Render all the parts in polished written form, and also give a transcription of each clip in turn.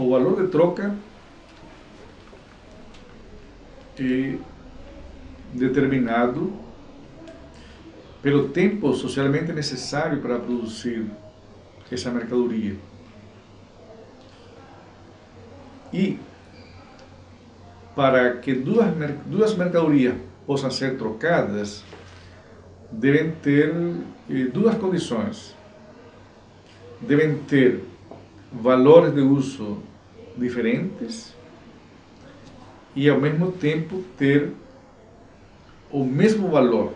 o valor de troca é determinado pelo tempo socialmente necessário para produzir essa mercadoria. E para que duas mercadorias possam ser trocadas, devem ter duas condições. Devem ter valores de uso diferentes e, ao mesmo tempo, ter o mesmo valor.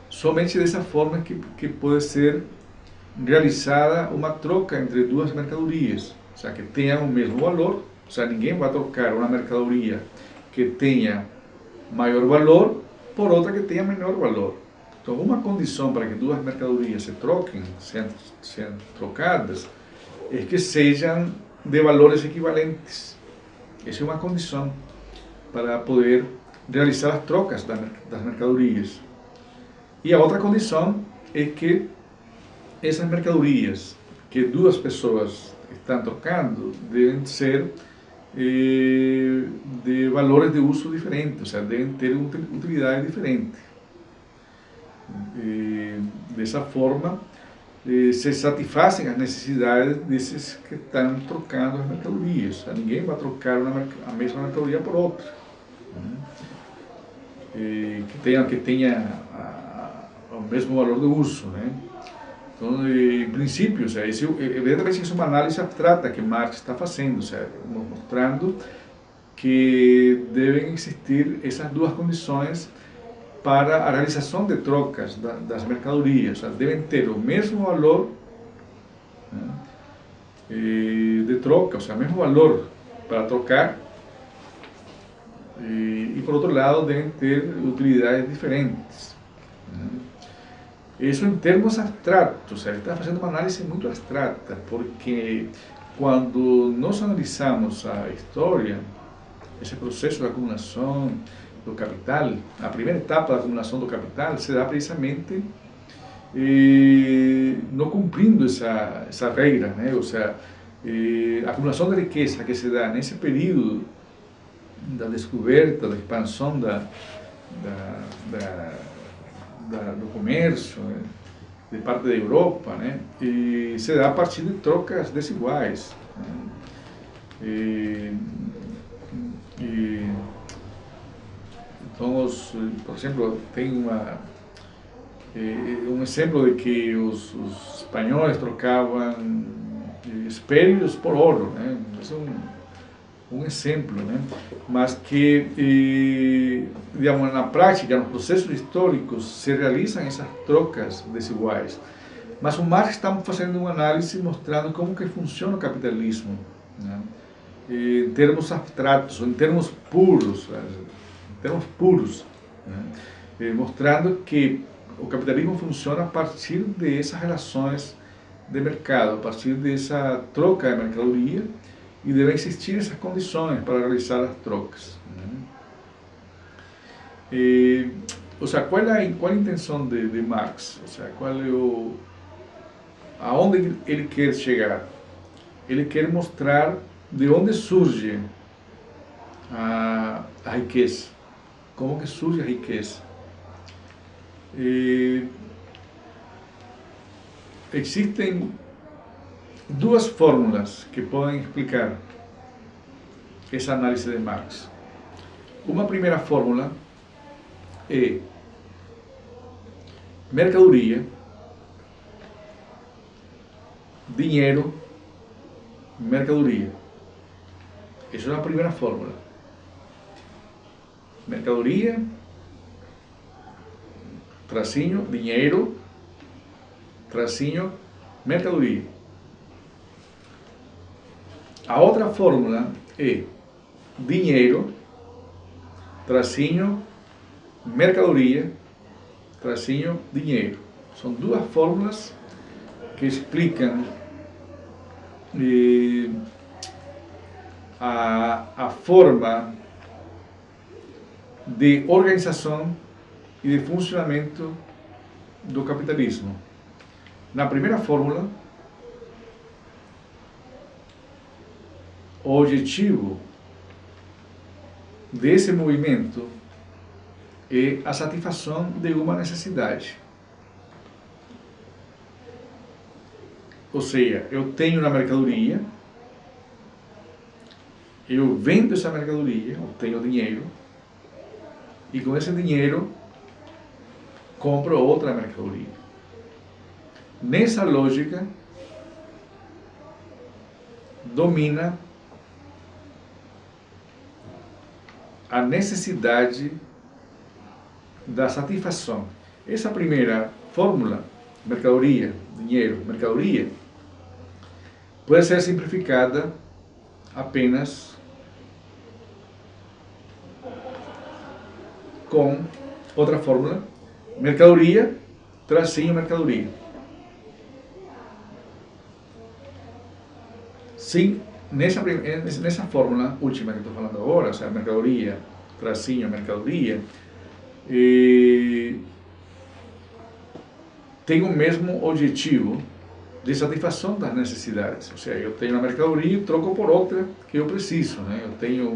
Somente dessa forma que pode ser realizada uma troca entre duas mercadorias, ou seja, que tenham o mesmo valor. Ou seja, ninguém vai trocar uma mercadoria que tenha maior valor por outra que tenha menor valor. Então, uma condição para que duas mercadorias se troquem, sejam trocadas, é que sejam de valores equivalentes. Essa é uma condição para poder realizar as trocas das mercadorias. E a outra condição é que essas mercadorias que duas pessoas estão trocando devem ser de valores de uso diferentes, ou seja, devem ter utilidade diferente. Dessa forma, se satisfazem as necessidades desses que estão trocando as mercadorias. Ninguém vai trocar a mesma mercadoria por outra, que tenha o mesmo valor de uso, né? Então, em princípio, ou seja, evidentemente isso é uma análise abstrata que Marx está fazendo, ou seja, mostrando que devem existir essas duas condições para a realização de trocas das mercadorias. Ou seja, devem ter o mesmo valor, né, de troca, ou seja, o mesmo valor para trocar, e por outro lado devem ter utilidades diferentes, né? Isso em termos abstratos, ele está fazendo uma análise muito abstrata, porque quando nós analisamos a história, esse processo de acumulação do capital, a primeira etapa da acumulação do capital se dá precisamente não cumprindo essa regra, né? Ou seja, a acumulação de riqueza que se dá nesse período da descoberta, da expansão do comércio, né, de parte da Europa, né, e se dá a partir de trocas desiguais, né. Então, por exemplo, tem um exemplo de que os espanhóis trocavam espelhos por ouro, né. Isso é um exemplo, né? Mas que, digamos, na prática, nos processos históricos, se realizam essas trocas desiguais. Mas o Marx está fazendo uma análise mostrando como que funciona o capitalismo, né? Em termos abstratos, em termos puros, né? Mostrando que o capitalismo funciona a partir dessas relações de mercado, a partir dessa troca de mercadoria, e devem existir essas condições para realizar as trocas, né? Ou seja, qual a intenção de Marx? Ou seja, aonde ele quer chegar? Ele quer mostrar de onde surge a riqueza, como que surge a riqueza. Existem duas fórmulas que podem explicar essa análise de Marx. Uma primeira fórmula é mercadoria, dinheiro, mercadoria. Essa é a primeira fórmula. Mercadoria, tracinho, dinheiro, tracinho, mercadoria. A outra fórmula é dinheiro, tracinho, mercadoria, tracinho, dinheiro. São duas fórmulas que explicam a forma de organização e de funcionamento do capitalismo. Na primeira fórmula, o objetivo desse movimento é a satisfação de uma necessidade. Ou seja, eu tenho uma mercadoria, eu vendo essa mercadoria, obtenho dinheiro, e com esse dinheiro compro outra mercadoria. Nessa lógica, domina a necessidade da satisfação. Essa primeira fórmula, mercadoria, dinheiro, mercadoria, pode ser simplificada apenas com outra fórmula, mercadoria, tracinho, mercadoria. Sim, nessa fórmula última que estou falando agora, ou seja, mercadoria, tracinho, mercadoria, tem o mesmo objetivo de satisfação das necessidades. Ou seja, eu tenho uma mercadoria e troco por outra que eu preciso, né? Eu tenho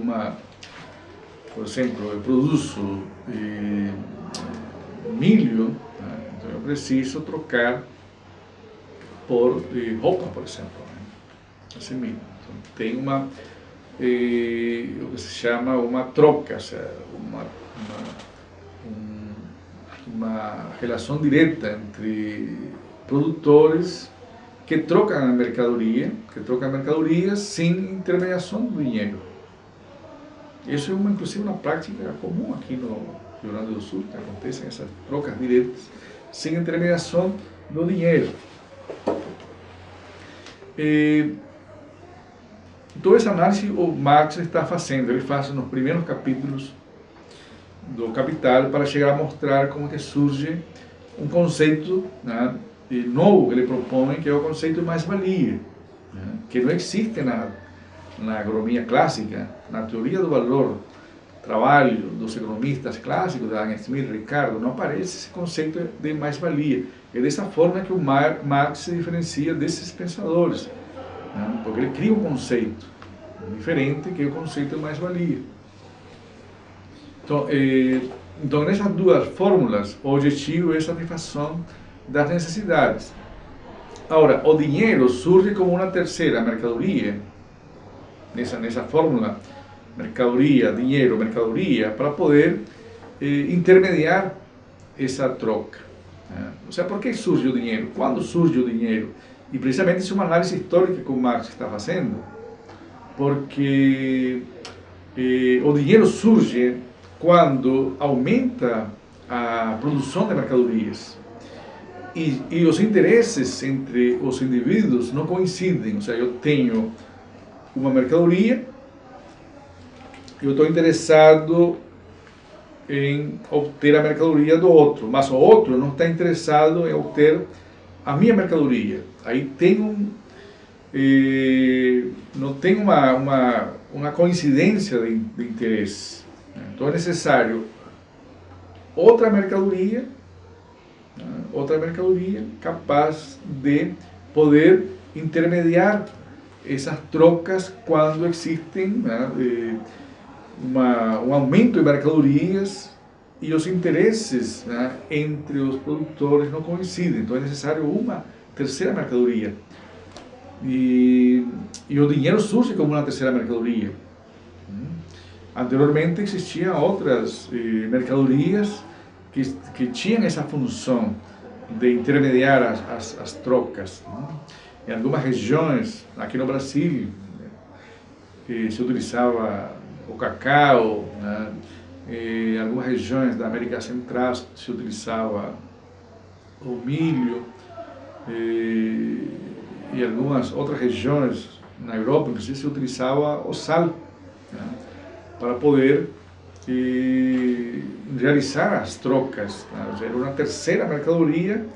por exemplo, eu produzo milho, né? Então eu preciso trocar por roupa, por exemplo, né? Esse milho. Então tem o que se chama uma troca, ou seja, uma relação direta entre produtores que trocam a mercadoria, sem intermediação do dinheiro. Isso é inclusive uma prática comum aqui no Rio Grande do Sul, que acontecem essas trocas diretas, sem intermediação do dinheiro. Então essa análise o Marx está fazendo, ele faz nos primeiros capítulos do Capital para chegar a mostrar como que surge um conceito, né, novo que ele propõe, que é o conceito de mais-valia, né, que não existe na agronomia clássica, na teoria do valor, trabalho dos economistas clássicos, da Adam Smith, Ricardo, não aparece esse conceito de mais-valia. É dessa forma que o Marx se diferencia desses pensadores, né, porque ele cria um conceito diferente, que é o conceito de mais-valia. Então, nessas duas fórmulas, o objetivo é a satisfação das necessidades. Agora, o dinheiro surge como uma terceira mercadoria, nessa fórmula, mercadoria, dinheiro, mercadoria, para poder intermediar essa troca. Ou seja, por que surge o dinheiro? Quando surge o dinheiro? E precisamente isso é uma análise histórica que o Marx está fazendo, porque o dinheiro surge quando aumenta a produção de mercadorias e os interesses entre os indivíduos não coincidem. Ou seja, eu tenho uma mercadoria, eu estou interessado em obter a mercadoria do outro, mas o outro não está interessado em obter a minha mercadoria. Aí tem não tem uma coincidência de interesse. Então é necessário outra mercadoria capaz de poder intermediar essas trocas quando existem, né, um aumento de mercadorias e os interesses, né, entre os produtores não coincidem. Então é necessário uma terceira mercadoria. E o dinheiro surge como uma terceira mercadoria. Anteriormente existiam outras mercadorias que tinham essa função de intermediar as trocas. Em algumas regiões, aqui no Brasil, se utilizava o cacau, né? Em algumas regiões da América Central se utilizava o milho, e algumas outras regiões na Europa, inclusive, se utilizava o sal, né, para poder realizar as trocas. Né? Era uma terceira mercadoria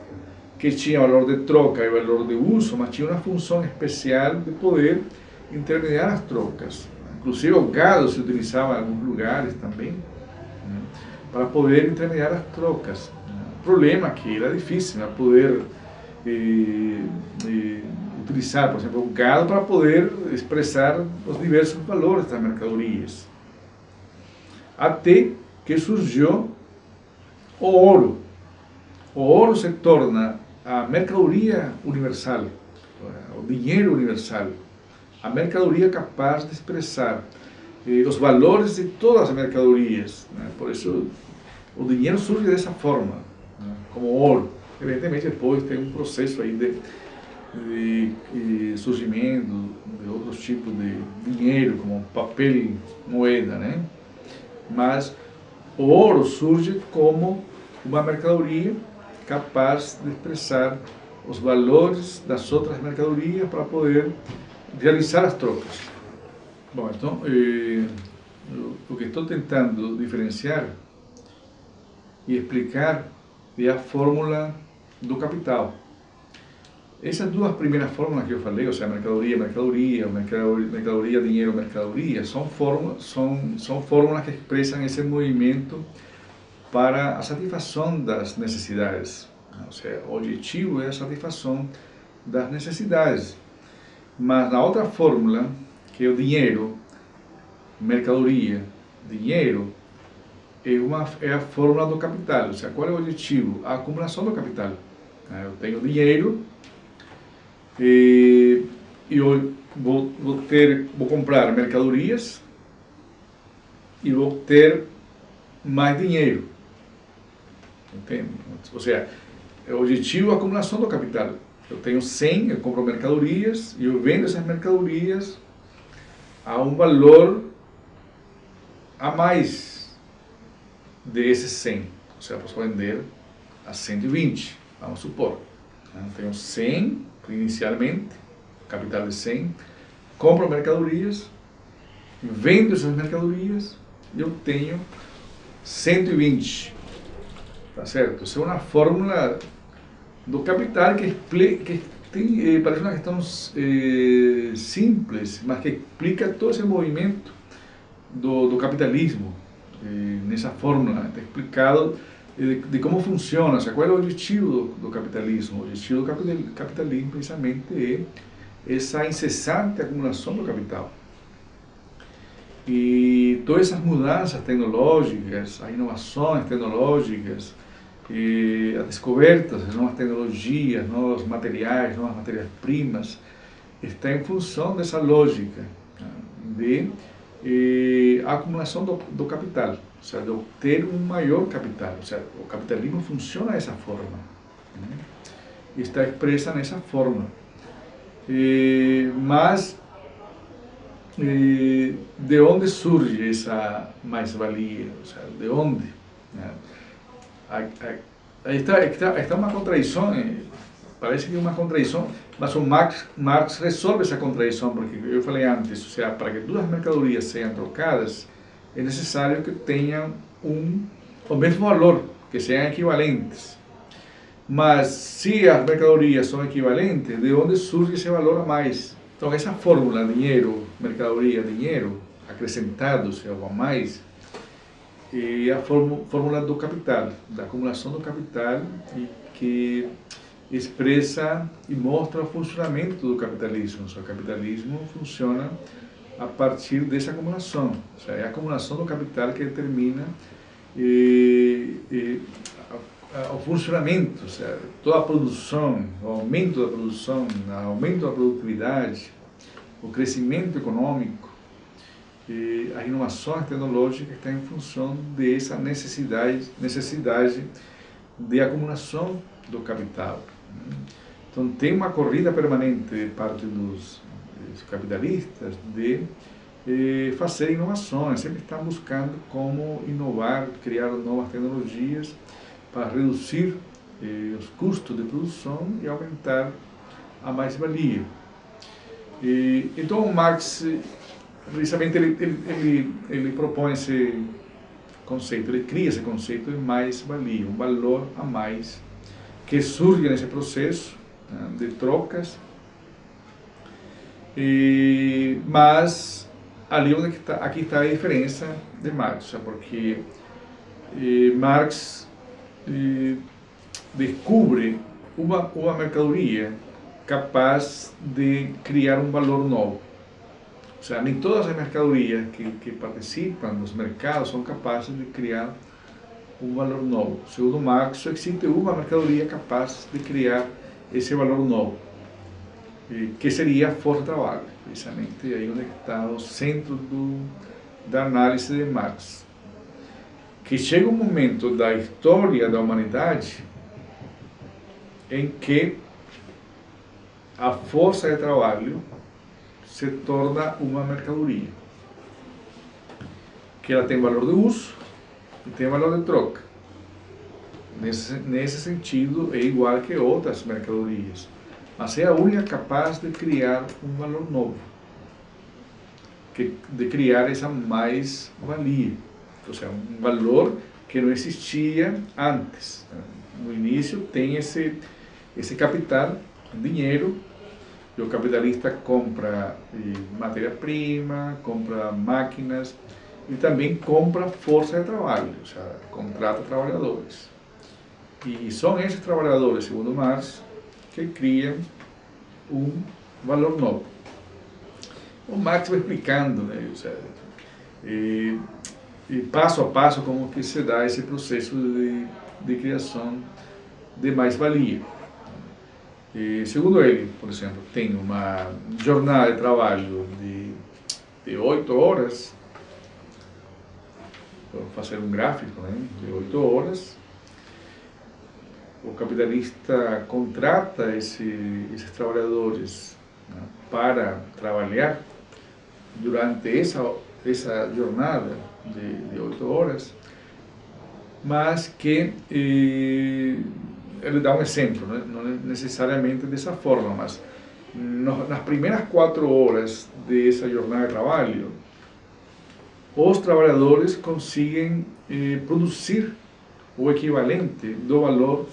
que tinha valor de troca e valor de uso, mas tinha uma função especial de poder intermediar as trocas. Inclusive o gado se utilizava em alguns lugares também, né, para poder intermediar as trocas. O problema é que era difícil, né, poder utilizar, por exemplo, o gado para poder expressar os diversos valores das mercadorias. Até que surgiu o ouro. O ouro se torna a mercadoria universal, o dinheiro universal, a mercadoria capaz de expressar os valores de todas as mercadorias, né? Por isso o dinheiro surge dessa forma, né? Como ouro. Evidentemente depois tem um processo aí de surgimento de outros tipos de dinheiro, como papel, moeda, né? Mas o ouro surge como uma mercadoria capaz de expressar os valores das outras mercadorias para poder realizar as trocas. Bom, então, o que estou tentando diferenciar e explicar é a fórmula do capital. Essas duas primeiras fórmulas que eu falei, ou seja, mercadoria, mercadoria, dinheiro, mercadoria, são fórmulas que expressam esse movimento para a satisfação das necessidades. Ou seja, o objetivo é a satisfação das necessidades. Mas na outra fórmula, que é o dinheiro, mercadoria, dinheiro, é a fórmula do capital. Ou seja, qual é o objetivo? A acumulação do capital. Eu tenho dinheiro e eu vou comprar mercadorias e vou ter mais dinheiro. Entende? Ou seja, o objetivo é a acumulação do capital. Eu tenho 100, eu compro mercadorias e eu vendo essas mercadorias a um valor a mais desses 100. Ou seja, eu posso vender a 120, vamos supor. Eu tenho 100 inicialmente, capital de 100, compro mercadorias, vendo essas mercadorias e eu tenho 120. Tá certo? Isso é uma fórmula do capital que tem, parece uma questão simples, mas que explica todo esse movimento do capitalismo. Nessa fórmula está explicado de como funciona, qual é o objetivo do capitalismo. O objetivo do capitalismo precisamente é essa incessante acumulação do capital. E todas essas mudanças tecnológicas, as inovações tecnológicas, as descobertas, as novas tecnologias, novos materiais, novas matérias-primas, está em função dessa lógica de acumulação do capital, ou seja, de obter um maior capital. Ou seja, o capitalismo funciona dessa forma, né? Está expressa nessa forma. Mas de onde surge essa mais-valia? Ou seja, de onde? Né? Aí está uma contradição, parece que é uma contradição, mas o Marx resolve essa contradição, porque eu falei antes, ou seja, para que duas mercadorias sejam trocadas, é necessário que tenham o mesmo valor, que sejam equivalentes. Mas se as mercadorias são equivalentes, de onde surge esse valor a mais? Então essa fórmula, dinheiro, mercadoria, dinheiro, acrescentado, ou seja, a mais, é a fórmula do capital, da acumulação do capital, e que expressa e mostra o funcionamento do capitalismo. O capitalismo funciona a partir dessa acumulação. Ou seja, é a acumulação do capital que determina o funcionamento, ou seja, toda a produção, o aumento da produção, o aumento da produtividade, o crescimento econômico, as inovações tecnológicas estão em função dessa necessidade de acumulação do capital. Então tem uma corrida permanente de parte dos capitalistas de fazer inovações, sempre estão buscando como inovar, criar novas tecnologias para reduzir os custos de produção e aumentar a mais-valia. Então Marx, precisamente, ele propõe esse conceito, ele cria esse conceito de mais-valia, um valor a mais que surge nesse processo, né, de trocas, mas ali onde aqui está a diferença de Marx, porque Marx descobre uma mercadoria capaz de criar um valor novo. Ou seja, nem todas as mercadorias que participam dos mercados são capazes de criar um valor novo. Segundo Marx, só existe uma mercadoria capaz de criar esse valor novo, que seria a força de trabalho, precisamente aí onde está o centro da análise de Marx. Que chega um momento da história da humanidade em que a força de trabalho se torna uma mercadoria, que ela tem valor de uso e tem valor de troca. Nesse sentido, é igual que outras mercadorias, mas é a única capaz de criar um valor novo, de criar essa mais-valia, ou seja, um valor que não existia antes. No início tem esse capital, dinheiro, e o capitalista compra matéria-prima, compra máquinas e também compra força de trabalho, ou seja, contrata trabalhadores. E são esses trabalhadores, segundo Marx, que criam um valor novo. O Marx vai explicando, né, ou seja, e passo a passo como que se dá esse processo de criação de mais-valia. Segundo ele, por exemplo, tem uma jornada de trabalho de 8 horas, vou fazer um gráfico, né, de 8 horas, o capitalista contrata esses trabalhadores, né, para trabalhar durante essa jornada de 8 horas, mas que ele dá um exemplo, né? Não necessariamente dessa forma, mas nas primeiras 4 horas dessa jornada de trabalho, os trabalhadores conseguem produzir o equivalente do valor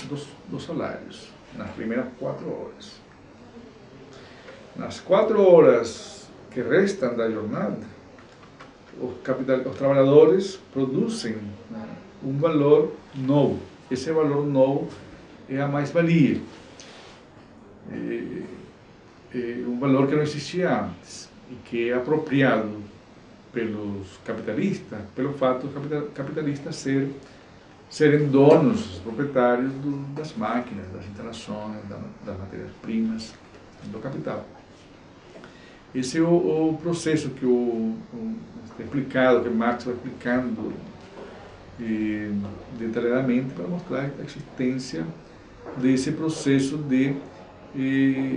dos salários, nas primeiras 4 horas. Nas 4 horas que restam da jornada, os trabalhadores produzem, né, um valor novo. Esse valor novo é a mais-valia. Um valor que não existia antes e que é apropriado pelos capitalistas, pelo fato dos capitalistas serem donos, proprietários das máquinas, das instalações, das matérias-primas, do capital. Esse é o processo que é explicado, que Marx vai explicando detalhadamente para mostrar a existência desse processo de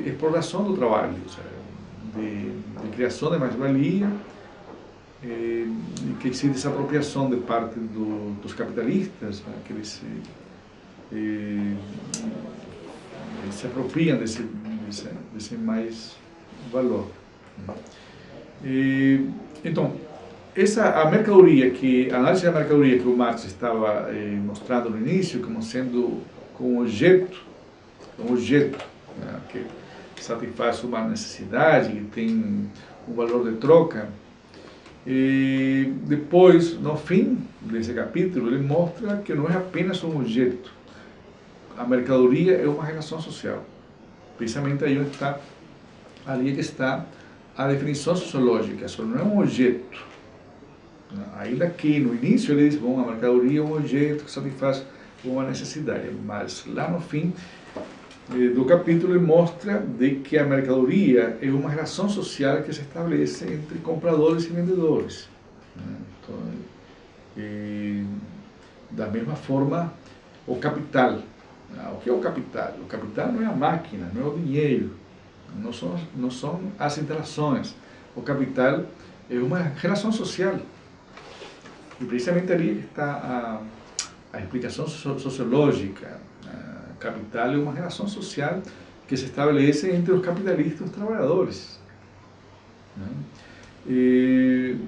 exploração do trabalho, ou seja, de criação de mais-valia, e que existe essa apropriação de parte dos capitalistas, né, que eles se apropriam desse mais-valor. Então, a mercadoria, a análise da mercadoria que o Marx estava mostrando no início, como sendo um objeto, né, que satisfaz uma necessidade, que tem um valor de troca, e depois, no fim desse capítulo, ele mostra que não é apenas um objeto. A mercadoria é uma relação social. Precisamente aí ali que está a definição sociológica, só não é um objeto. Ainda que no início ele diz, bom, a mercadoria é um objeto que satisfaz uma necessidade, mas lá no fim do capítulo ele mostra de que a mercadoria é uma relação social que se estabelece entre compradores e vendedores. Então, da mesma forma, o capital. O que é o capital? O capital não é a máquina, não é o dinheiro, não são as interações. O capital é uma relação social. E precisamente ali está a explicação sociológica. Capital é uma relação social que se estabelece entre os capitalistas e os trabalhadores. E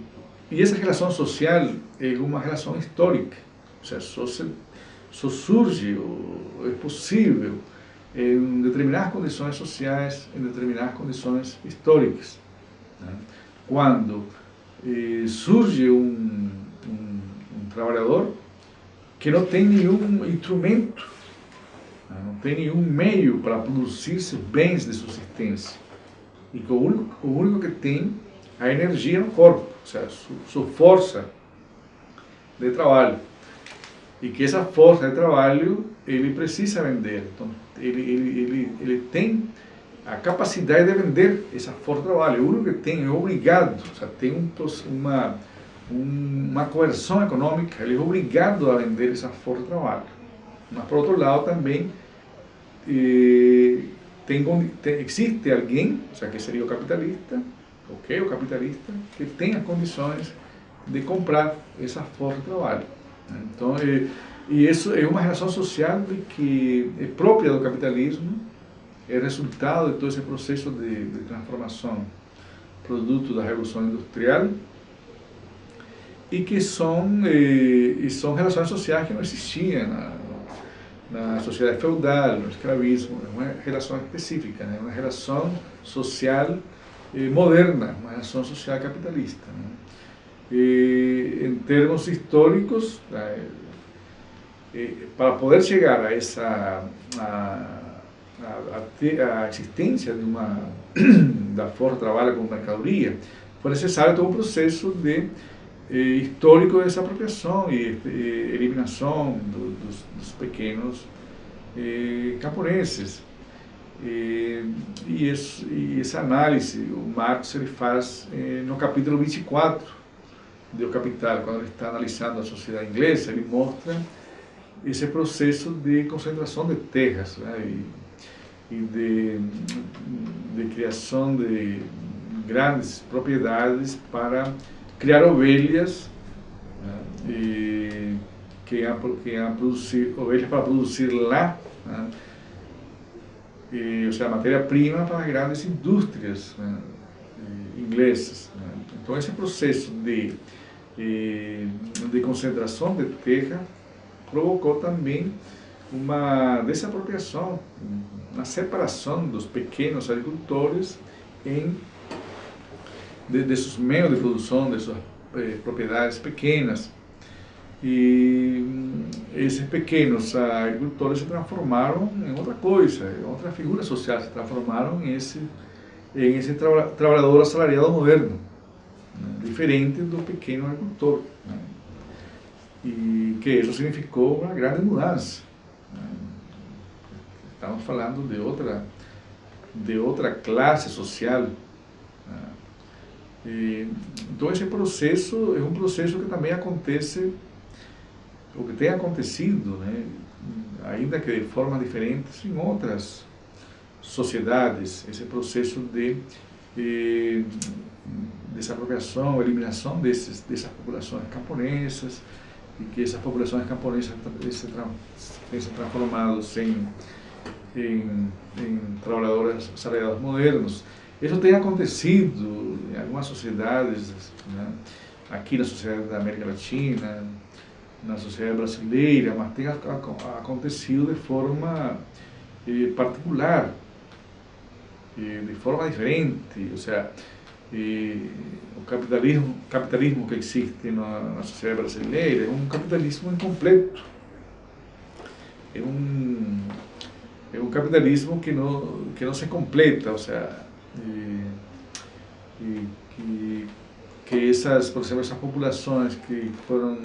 essa relação social é uma relação histórica, ou seja, só surge, ou é possível, em determinadas condições sociais, em determinadas condições históricas. Quando surge um trabalhador que não tem nenhum instrumento, não tem nenhum meio para produzir seus bens de subsistência. E que o único que tem é a energia no corpo, ou seja, sua força de trabalho. E que essa força de trabalho ele precisa vender. Então, ele tem a capacidade de vender essa força de trabalho. O único que tem é obrigado, ou seja, tem uma coerção econômica, ele é obrigado a vender essa força de trabalho. Mas, por outro lado, também existe alguém, ou seja, que seria o capitalista, o capitalista, que tenha condições de comprar essa força de trabalho. Então, e isso é uma relação social que é própria do capitalismo, é resultado de todo esse processo de transformação, produto da Revolução Industrial, e que são relações sociais que não existiam na sociedade feudal, no escravismo. É uma relação específica, né? Uma relação social moderna, uma relação social capitalista, né? E, em termos históricos, para poder chegar a essa a existência de da força de trabalho como mercadoria, foi necessário todo um processo histórico de desapropriação e eliminação dos pequenos camponeses. E essa análise, o Marx ele faz no capítulo 24 de O Capital, quando ele está analisando a sociedade inglesa, ele mostra esse processo de concentração de terras, né, e de criação de grandes propriedades para criar ovelhas, né, que iam produzir ovelhas para produzir lá, né, ou seja, matéria-prima para as grandes indústrias, né, inglesas, né. Então esse processo de concentração de terra provocou também uma desapropriação, uma separação dos pequenos agricultores de seus meios de produção, de suas propriedades pequenas. E esses pequenos agricultores se transformaram em outra coisa, em outra figura social, se transformaram em esse trabalhador assalariado moderno, né, diferente do pequeno agricultor, né, e que isso significou uma grande mudança, né. Estamos falando de outra classe social, né. Então esse processo é um processo que também acontece, o que tem acontecido, né, ainda que de formas diferentes, em outras sociedades, esse processo de desapropriação, eliminação dessas populações camponesas, e que essas populações camponesas têm se transformado em trabalhadores assalariados modernos. Isso tem acontecido em algumas sociedades, né, aqui na sociedade da América Latina, na sociedade brasileira, mas tem acontecido de forma particular, de forma diferente, ou seja, o capitalismo que existe na sociedade brasileira é um capitalismo incompleto, é um capitalismo que não se completa, ou seja, que essas, por exemplo, essas populações que foram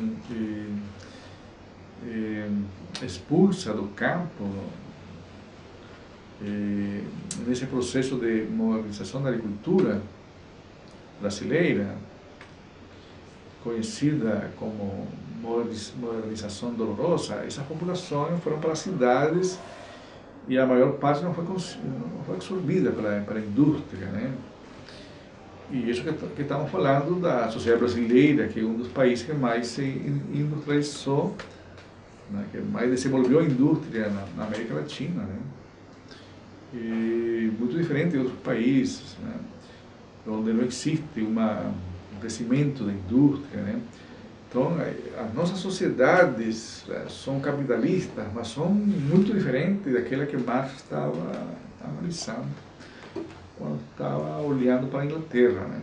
expulsas do campo, nesse processo de modernização da agricultura brasileira, conhecida como modernização dolorosa, essas populações foram para as cidades e a maior parte não foi absorvida pela indústria, né? E isso que estamos falando da sociedade brasileira, que é um dos países que mais se industrializou, né, que mais desenvolveu a indústria na América Latina, né? E muito diferente de outros países, né, onde não existe um crescimento da indústria, né? Então, as nossas sociedades são capitalistas, mas são muito diferentes daquela que Marx estava analisando quando estava olhando para a Inglaterra, né?